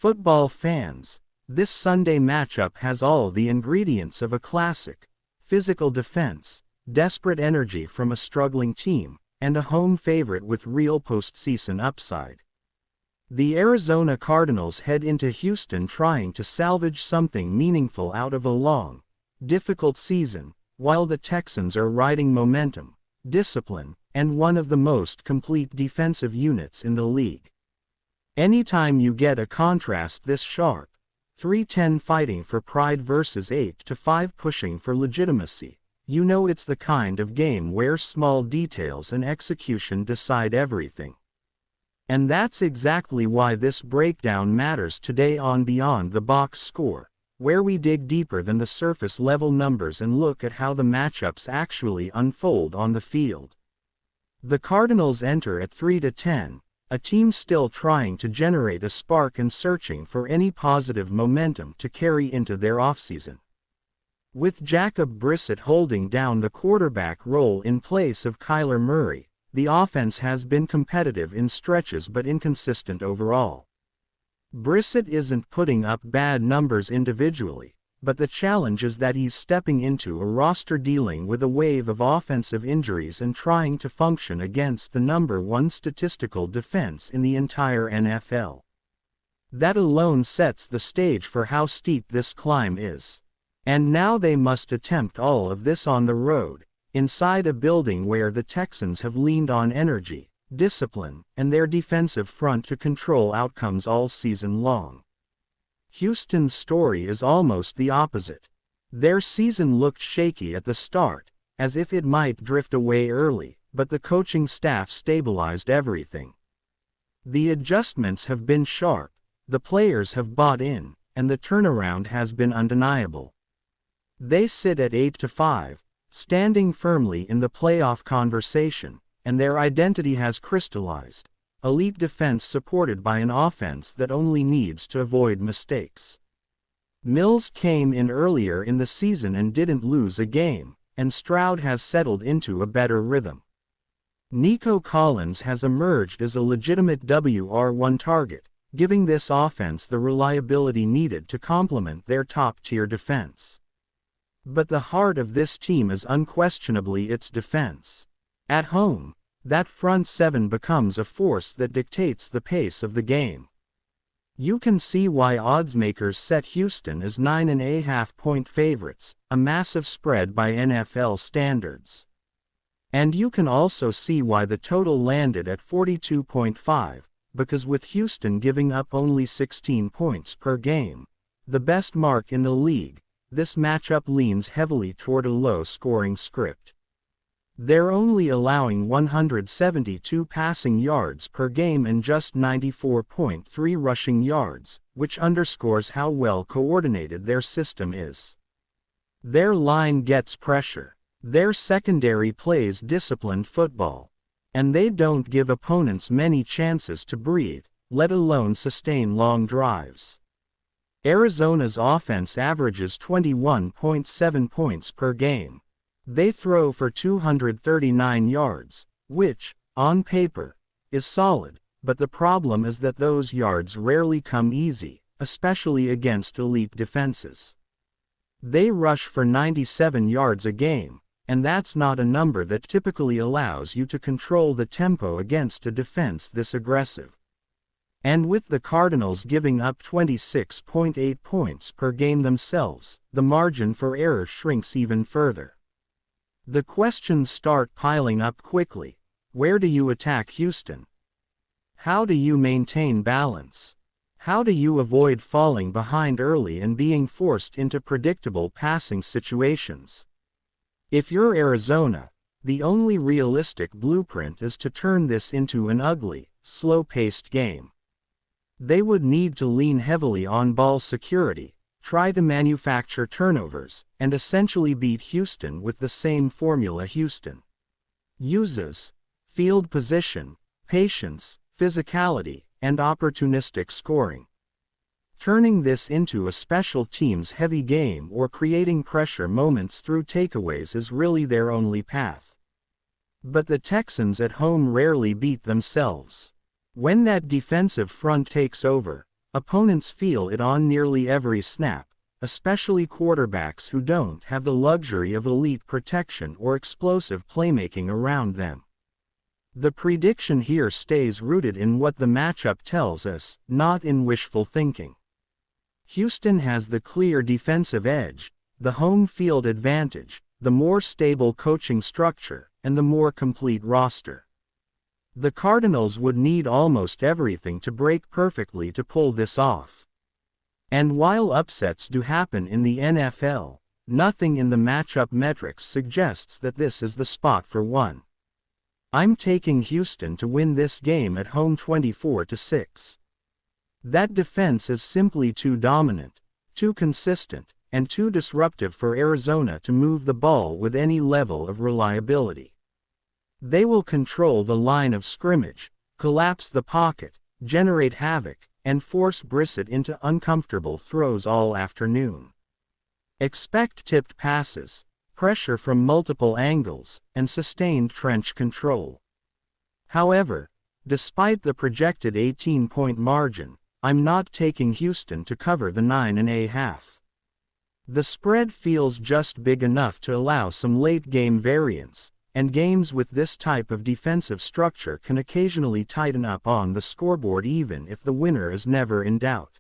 Football fans, this Sunday matchup has all the ingredients of a classic: physical defense, desperate energy from a struggling team, and a home favorite with real postseason upside. The Arizona Cardinals head into Houston trying to salvage something meaningful out of a long, difficult season, while the Texans are riding momentum, discipline, and one of the most complete defensive units in the league. Anytime you get a contrast this sharp, 3-10 fighting for pride versus 8-5 pushing for legitimacy, you know it's the kind of game where small details and execution decide everything. And that's exactly why this breakdown matters today on Beyond the Box Score, where we dig deeper than the surface level numbers and look at how the matchups actually unfold on the field. The Cardinals enter at 3-10, a team still trying to generate a spark and searching for any positive momentum to carry into their offseason. With Jacob Brissett holding down the quarterback role in place of Kyler Murray, the offense has been competitive in stretches but inconsistent overall. Brissett isn't putting up bad numbers individually, but the challenge is that he's stepping into a roster dealing with a wave of offensive injuries and trying to function against the #1 statistical defense in the entire NFL. That alone sets the stage for how steep this climb is. And now they must attempt all of this on the road, inside a building where the Texans have leaned on energy, discipline, and their defensive front to control outcomes all season long. Houston's story is almost the opposite. Their season looked shaky at the start, as if it might drift away early, but the coaching staff stabilized everything. The adjustments have been sharp, the players have bought in, and the turnaround has been undeniable. They sit at 8-5, standing firmly in the playoff conversation, and their identity has crystallized: elite defense supported by an offense that only needs to avoid mistakes. Mills came in earlier in the season and didn't lose a game, and Stroud has settled into a better rhythm. Nico Collins has emerged as a legitimate WR1 target, giving this offense the reliability needed to complement their top-tier defense. But the heart of this team is unquestionably its defense. At home, that front seven becomes a force that dictates the pace of the game. You can see why oddsmakers set Houston as 9.5-point favorites, a massive spread by NFL standards. And you can also see why the total landed at 42.5, because with Houston giving up only 16 points per game, the best mark in the league, this matchup leans heavily toward a low-scoring script. They're only allowing 172 passing yards per game and just 94.3 rushing yards, which underscores how well coordinated their system is. Their line gets pressure. Their secondary plays disciplined football. And they don't give opponents many chances to breathe, let alone sustain long drives. Arizona's offense averages 21.7 points per game. They throw for 239 yards, which, on paper, is solid, but the problem is that those yards rarely come easy, especially against elite defenses. They rush for 97 yards a game, and that's not a number that typically allows you to control the tempo against a defense this aggressive. And with the Cardinals giving up 26.8 points per game themselves, the margin for error shrinks even further. The questions start piling up quickly. Where do you attack Houston? How do you maintain balance? How do you avoid falling behind early and being forced into predictable passing situations? If you're Arizona, the only realistic blueprint is to turn this into an ugly, slow-paced game. They would need to lean heavily on ball security, try to manufacture turnovers, and essentially beat Houston with the same formula Houston uses: field position, patience, physicality, and opportunistic scoring. Turning this into a special teams heavy game or creating pressure moments through takeaways is really their only path. But the Texans at home rarely beat themselves. When that defensive front takes over, Opponents feel it on nearly every snap, especially quarterbacks who don't have the luxury of elite protection or explosive playmaking around them. The prediction here stays rooted in what the matchup tells us, not in wishful thinking. Houston has the clear defensive edge, the home field advantage, the more stable coaching structure, and the more complete roster. The Cardinals would need almost everything to break perfectly to pull this off. And while upsets do happen in the NFL, nothing in the matchup metrics suggests that this is the spot for one. I'm taking Houston to win this game at home 24-6. That defense is simply too dominant, too consistent, and too disruptive for Arizona to move the ball with any level of reliability. They will control the line of scrimmage, collapse the pocket, generate havoc, and force Brissett into uncomfortable throws all afternoon. Expect tipped passes, pressure from multiple angles, and sustained trench control. However, despite the projected 18-point margin, I'm not taking Houston to cover the 9.5. The spread feels just big enough to allow some late-game variance, and games with this type of defensive structure can occasionally tighten up on the scoreboard even if the winner is never in doubt.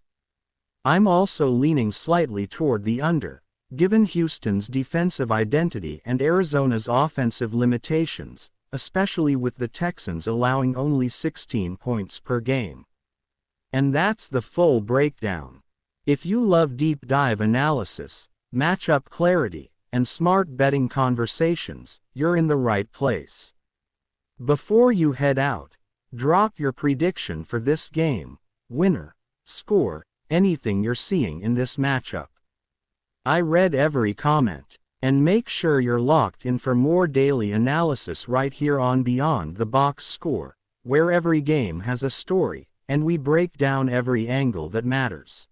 I'm also leaning slightly toward the under, given Houston's defensive identity and Arizona's offensive limitations, especially with the Texans allowing only 16 points per game. And that's the full breakdown. If you love deep dive analysis, matchup clarity, and smart betting conversations, you're in the right place. Before you head out, drop your prediction for this game, winner, score, anything you're seeing in this matchup. I read every comment, and make sure you're locked in for more daily analysis right here on Beyond the Box Score, where every game has a story, and we break down every angle that matters.